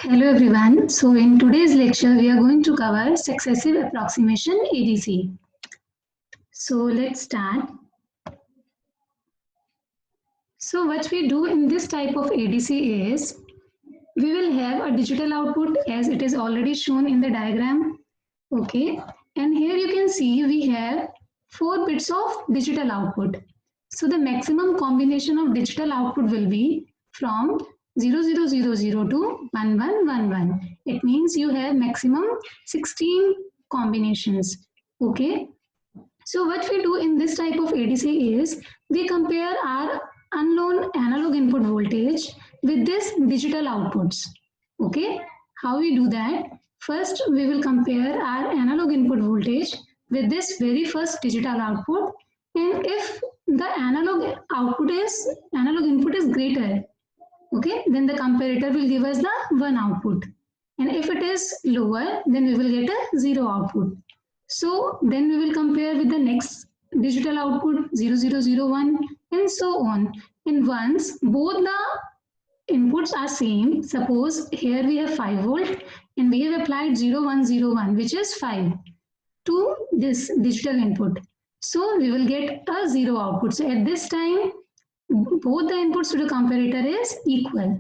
Hello everyone. So in today's lecture we are going to cover successive approximation ADC. So let's start. So what we do in this type of ADC is we will have a digital output as it is already shown in the diagram. Okay. And here you can see we have 4 bits of digital output. So the maximum combination of digital output will be from 0000 to 1111. It means you have maximum 16 combinations. Okay. So what we do in this type of ADC is we compare our unknown analog input voltage with this digital outputs. Okay. How we do that? First, we will compare our analog input voltage with this very first digital output, and if the analog input is greater, okay, then the comparator will give us the 1 output, and if it is lower, then we will get a 0 output. So then we will compare with the next digital output 0001 and so on. And once both the inputs are same, suppose here we have 5 volt and we have applied 0101 which is 5 to this digital input. So we will get a 0 output. So at this time both the inputs to the comparator is equal.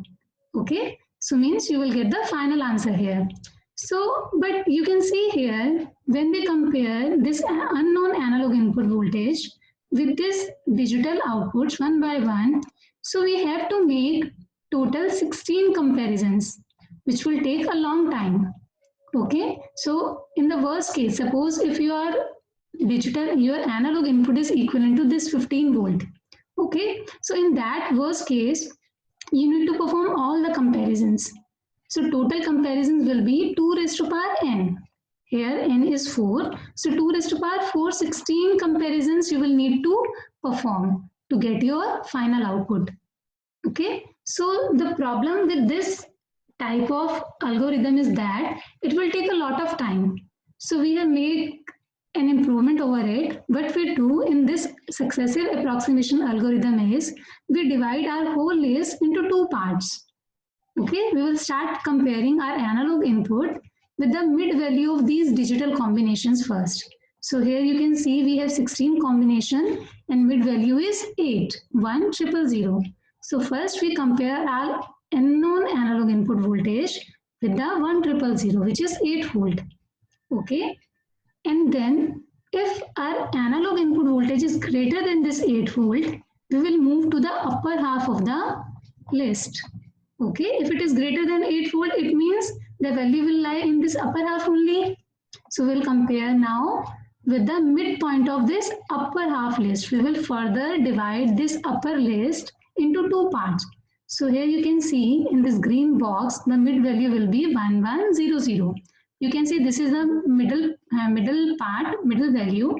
Okay, so means you will get the final answer here. So but you can see here when we compare this unknown analog input voltage with this digital outputs one by one, so we have to make total 16 comparisons which will take a long time. Okay, so in the worst case, suppose if your analog input is equivalent to this 15 volt. Okay, so in that worst case, you need to perform all the comparisons. So total comparisons will be 2 raised to power n. Here n is 4. So 2 raised to power 4, 16 comparisons you will need to perform to get your final output. Okay, so the problem with this type of algorithm is that it will take a lot of time. So we have made an improvement over it. What we do in this successive approximation algorithm is we divide our whole list into 2 parts. Okay, we will start comparing our analog input with the mid value of these digital combinations first. So here you can see we have 16 combination and mid value is 8, 1, 000. So first we compare our unknown analog input voltage with the 1, 000 which is 8 volt. Okay, and then if our analog input voltage is greater than this 8 volt, we will move to the upper half of the list. Okay, if it is greater than 8 volt, it means the value will lie in this upper half only. So we'll compare now with the midpoint of this upper half list. We will further divide this upper list into 2 parts. So here you can see in this green box, the mid value will be 1100. You can see this is the middle value.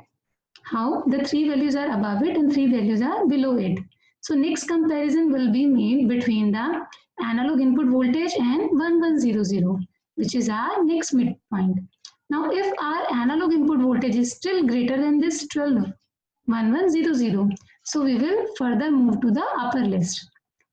How the 3 values are above it and 3 values are below it. So next comparison will be made between the analog input voltage and 1100, which is our next midpoint. Now if our analog input voltage is still greater than this 1100, so we will further move to the upper list.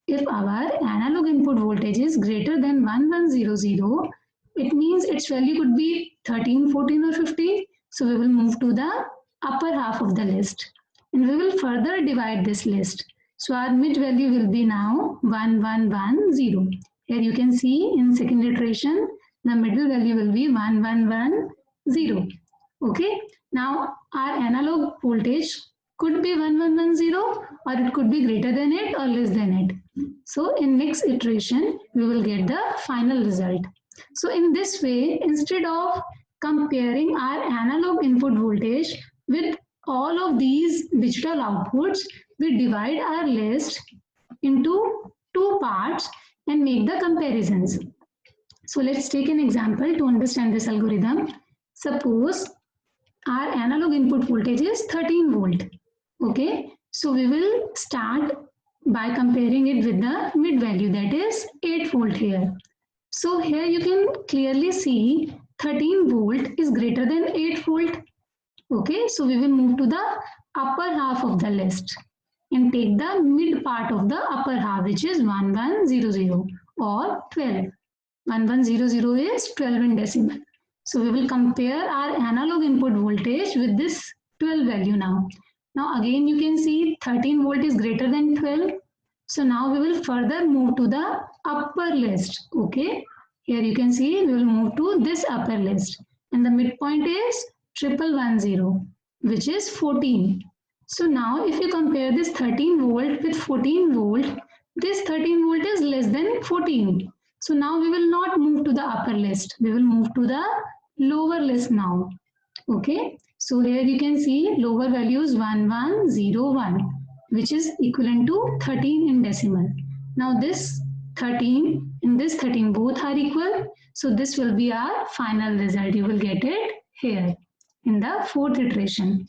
If our analog input voltage is greater than 1100, it means its value could be 13, 14 or 15. So we will move to the upper half of the list and we will further divide this list. So our mid value will be now 1110. Here you can see in second iteration, the middle value will be 1110. Okay. Now our analog voltage could be 1110 or it could be greater than it or less than it. So in next iteration, we will get the final result. So in this way, instead of comparing our analog input voltage with all of these digital outputs, we divide our list into 2 parts and make the comparisons. So let's take an example to understand this algorithm. Suppose our analog input voltage is 13 volt. Okay, so we will start by comparing it with the mid value, that is 8 volt here. So here you can clearly see 13 volt is greater than 8 volt. Okay, so we will move to the upper half of the list and take the mid part of the upper half, which is 1100 or 12. 1100 is 12 in decimal. So we will compare our analog input voltage with this 12 value now. Now again you can see 13 volt is greater than 12. So now we will further move to the upper list. Okay. Here you can see we will move to this upper list. And the midpoint is 1110, which is 14. So now if you compare this 13 volt with 14 volt, this 13 volt is less than 14. So now we will not move to the upper list. We will move to the lower list now. Okay. So here you can see lower values 1101, which is equivalent to 13 in decimal. Now this 13 and this 13 both are equal. So this will be our final result. You will get it here in the fourth iteration.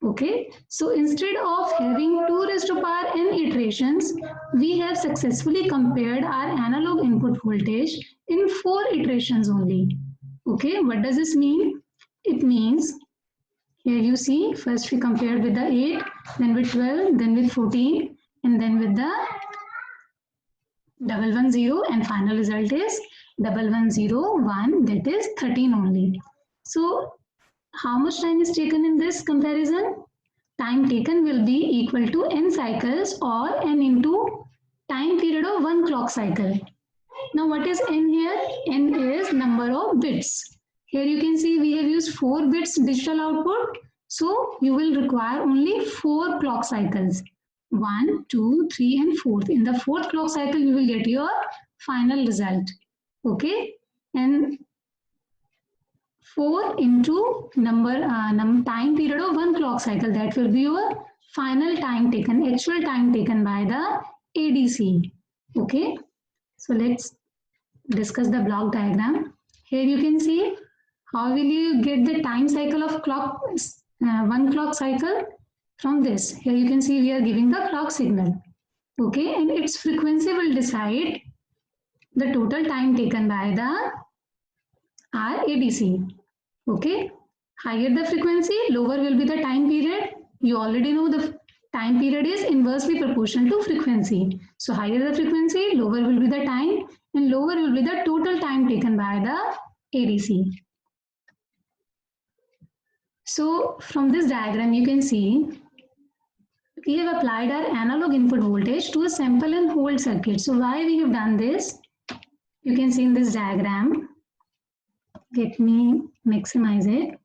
Okay, so instead of having 2 raised to power n iterations, we have successfully compared our analog input voltage in 4 iterations only. Okay, what does this mean? It means here you see first we compared with the 8, then with 12, then with 14, and then with the 110, and final result is 1101, that is 13 only. So how much time is taken in this comparison? Time taken will be equal to n cycles or n into time period of 1 clock cycle. Now what is n here? N is number of bits. Here you can see we have used 4 bits digital output. So you will require only 4 clock cycles. 1, 2, 3 and 4th. In the 4th clock cycle you will get your final result. Okay. And 4 into time period of 1 clock cycle, that will be your final time taken, actual time taken by the ADC. Okay, so let's discuss the block diagram. Here you can see how will you get the time cycle of clock, 1 clock cycle from this. Here you can see we are giving the clock signal. Okay, and its frequency will decide the total time taken by the our ADC. Okay, higher the frequency, lower will be the time period. You already know the time period is inversely proportional to frequency. So higher the frequency, lower will be the time, and lower will be the total time taken by the ADC. So from this diagram you can see we have applied our analog input voltage to a sample and hold circuit. So why we have done this? You can see in this diagram. Let me maximize it.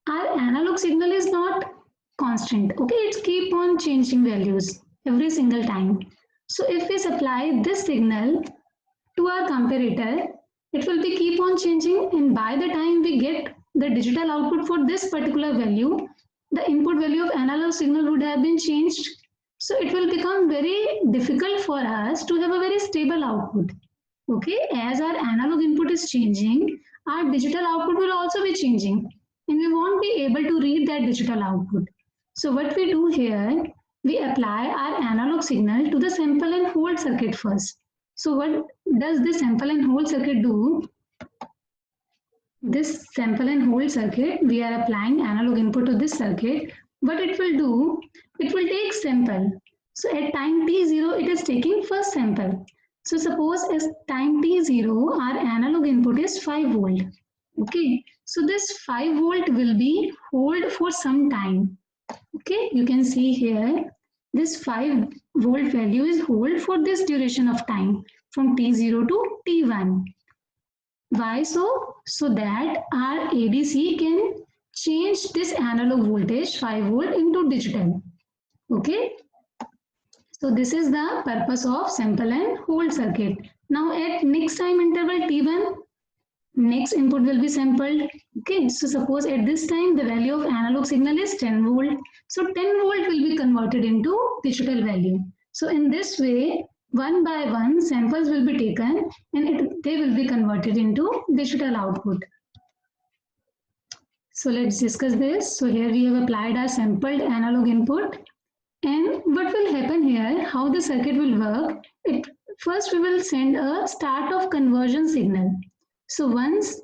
Our analog signal is not constant. Okay, it's keep on changing values every single time. So if we supply this signal to our comparator, it will be keep on changing, and by the time we get the digital output for this particular value, the input value of analog signal would have been changed. So it will become very difficult for us to have a very stable output. Okay, as our analog input is changing, our digital output will also be changing, and we won't be able to read that digital output. So what we do here, we apply our analog signal to the sample and hold circuit first. So what does this sample and hold circuit do? This sample and hold circuit, we are applying analog input to this circuit. What it will do, it will take sample. So at time t0, it is taking first sample. So suppose as time t0, our analog input is 5 volt. Okay, so this 5 volt will be hold for some time. Okay, you can see here, this 5 volt value is hold for this duration of time from t0 to t1. Why so? So that our ADC can change this analog voltage 5 volt into digital. Okay. So this is the purpose of sample and hold circuit. Now at next time interval t1, next input will be sampled. Okay, so suppose at this time the value of analog signal is 10 volt. So 10 volt will be converted into digital value. So in this way, one by one samples will be taken and they will be converted into digital output. So let's discuss this. So here we have applied our sampled analog input. And what will happen here, how the circuit will work, first we will send a start of conversion signal. So once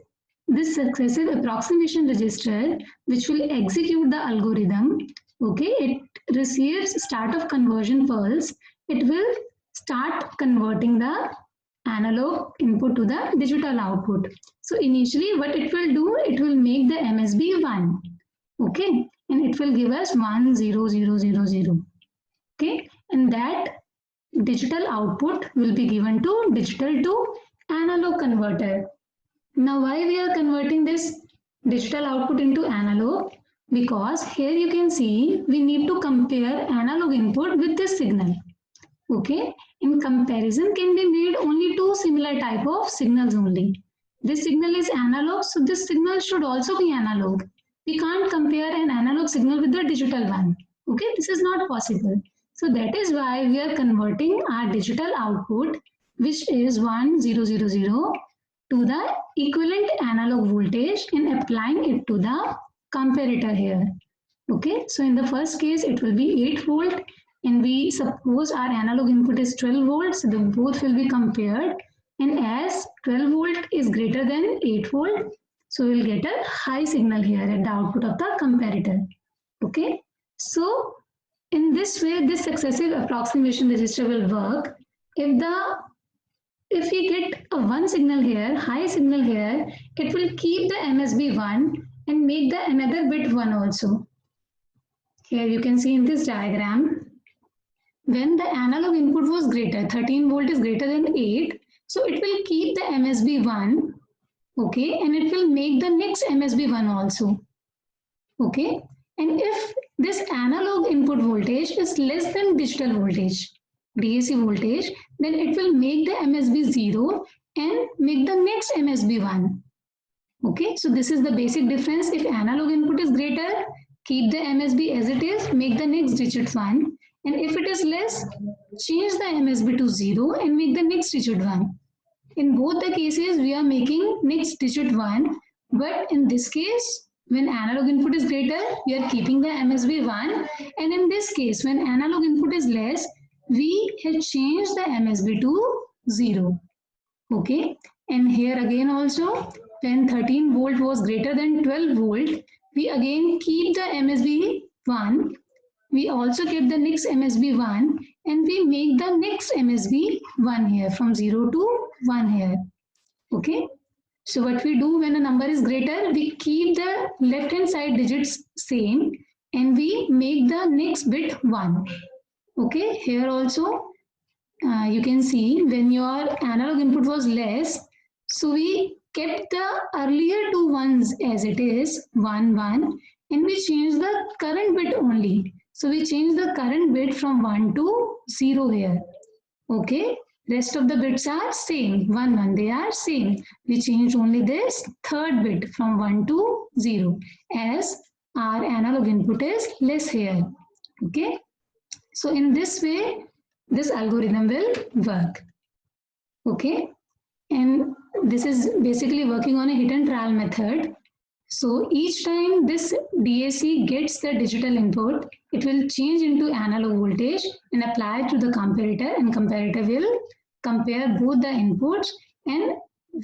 this successive approximation register, which will execute the algorithm, okay, it receives start of conversion pulse, it will start converting the analog input to the digital output. So initially what it will do, it will make the MSB 1. Okay, and it will give us 1 0 0 0 0. Okay, and that digital output will be given to digital to analog converter. Now why we are converting this digital output into analog? Because here you can see we need to compare analog input with this signal. Okay, in comparison can be made only two similar type of signals only. This signal is analog, so this signal should also be analog. We can't compare an analog signal with the digital one. Okay, this is not possible. So that is why we are converting our digital output, which is 1 0 0 0, to the equivalent analog voltage and applying it to the comparator here. Okay, so in the first case it will be 8 volt, and we suppose our analog input is 12 volts, so both will be compared, and as 12 volt is greater than 8 volt, so we'll get a high signal here at the output of the comparator. Okay, so in this way this successive approximation register will work. If we get a one signal here, high signal here, it will keep the MSB 1 and make the another bit 1 also. Here you can see in this diagram, when the analog input was greater, 13 volt is greater than 8, so it will keep the MSB 1, okay, and it will make the next MSB 1 also, okay. And if this analog input voltage is less than digital voltage, DAC voltage, then it will make the MSB 0 and make the next MSB 1. Okay, so this is the basic difference. If analog input is greater, keep the MSB as it is, make the next digit 1. And if it is less, change the MSB to 0 and make the next digit 1. In both the cases, we are making next digit 1. But in this case, when analog input is greater, we are keeping the MSB 1. And in this case, when analog input is less, we have changed the MSB to 0. Okay, and here again also, when 13 volt was greater than 12 volt, we again keep the MSB 1. We also keep the next MSB 1 and we make the next MSB 1 here, from 0 to 1 here. Okay, so what we do when a number is greater, we keep the left hand side digits same and we make the next bit 1. Okay, here also you can see when your analog input was less, so we kept the earlier two ones as it is, 1 1, and we changed the current bit only. So we changed the current bit from 1 to 0 here. Okay, rest of the bits are same, 1 1, they are same. We changed only this third bit from 1 to 0 as our analog input is less here. Okay, so in this way this algorithm will work. Okay, and this is basically working on a hit and trial method. So each time this DAC gets the digital input, it will change into analog voltage and apply it to the comparator, and comparator will compare both the inputs, and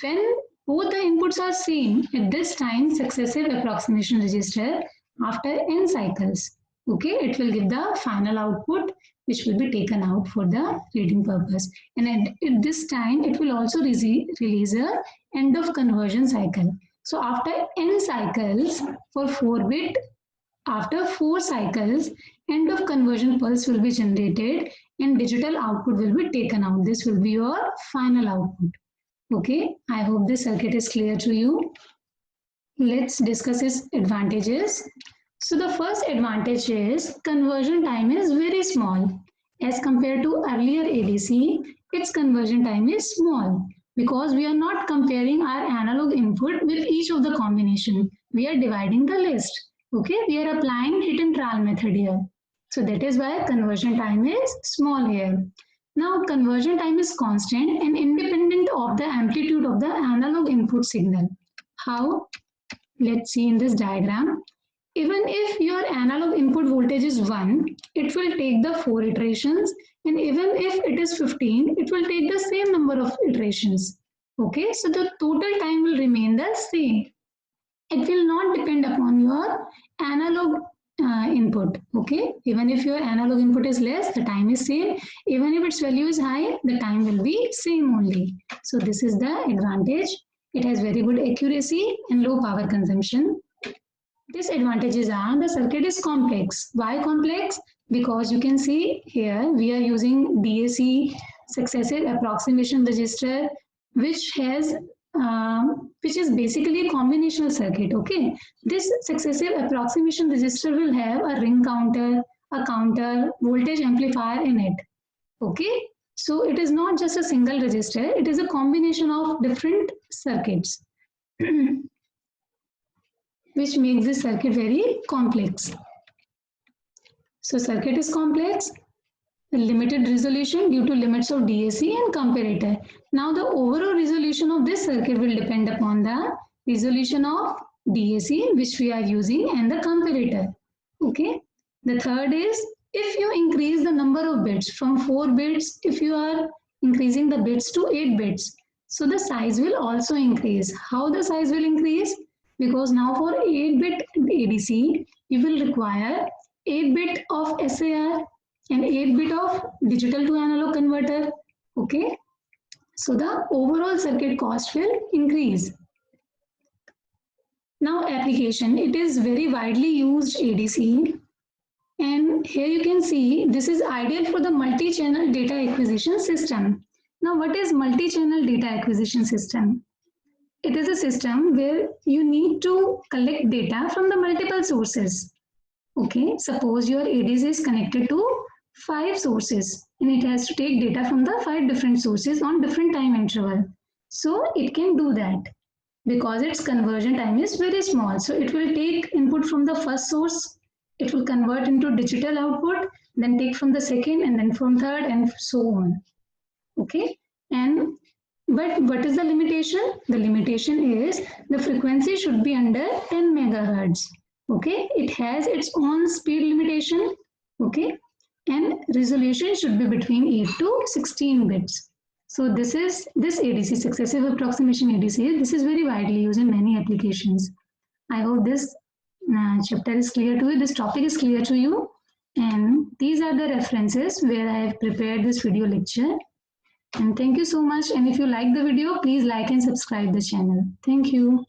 when both the inputs are same, at this time successive approximation register, after n cycles, okay, it will give the final output which will be taken out for the reading purpose. And at this time, it will also release a end of conversion cycle. So after n cycles for 4-bit, after 4 cycles, end of conversion pulse will be generated and digital output will be taken out. This will be your final output. Okay, I hope this circuit is clear to you. Let's discuss its advantages. So the first advantage is conversion time is very small. As compared to earlier ADC, its conversion time is small because we are not comparing our analog input with each of the combination. We are dividing the list. Okay, we are applying hit and trial method here. So that is why conversion time is small here. Now conversion time is constant and independent of the amplitude of the analog input signal. How? Let's see in this diagram. Even if your analog input voltage is 1, it will take the 4 iterations, and even if it is 15, it will take the same number of iterations. Okay, so the total time will remain the same. It will not depend upon your analog input. Okay, even if your analog input is less, the time is same. Even if its value is high, the time will be same only. So this is the advantage. It has very good accuracy and low power consumption. Disadvantages are the circuit is complex. Why complex? Because you can see here we are using DAC successive approximation register, which has which is basically a combinational circuit. Okay, this successive approximation register will have a ring counter, a counter, voltage amplifier in it. Okay, so it is not just a single resistor; it is a combination of different circuits. Which makes this circuit very complex. So circuit is complex, limited resolution due to limits of DAC and comparator. Now the overall resolution of this circuit will depend upon the resolution of DAC which we are using and the comparator. Okay. The third is if you increase the number of bits from 4 bits, if you are increasing the bits to 8 bits, so the size will also increase. How the size will increase? Because now for 8-bit ADC, you will require 8-bit of SAR and 8-bit of digital to analog converter. Okay, so the overall circuit cost will increase. Now application, it is very widely used ADC, and here you can see this is ideal for the multi-channel data acquisition system. Now what is multi-channel data acquisition system? It is a system where you need to collect data from the multiple sources. Okay, suppose your ADC is connected to 5 sources and it has to take data from the 5 different sources on different time interval. So it can do that because its conversion time is very small. So it will take input from the first source, it will convert into digital output, then take from the second and then from third and so on. Okay, and but what is the limitation? The limitation is the frequency should be under 10 megahertz. Okay, it has its own speed limitation. Okay, and resolution should be between 8 to 16 bits. So this ADC, successive approximation ADC, this is very widely used in many applications. I hope this chapter is clear to you, this topic is clear to you, and these are the references where I have prepared this video lecture. And thank you so much. And if you like the video, please like and subscribe the channel. Thank you.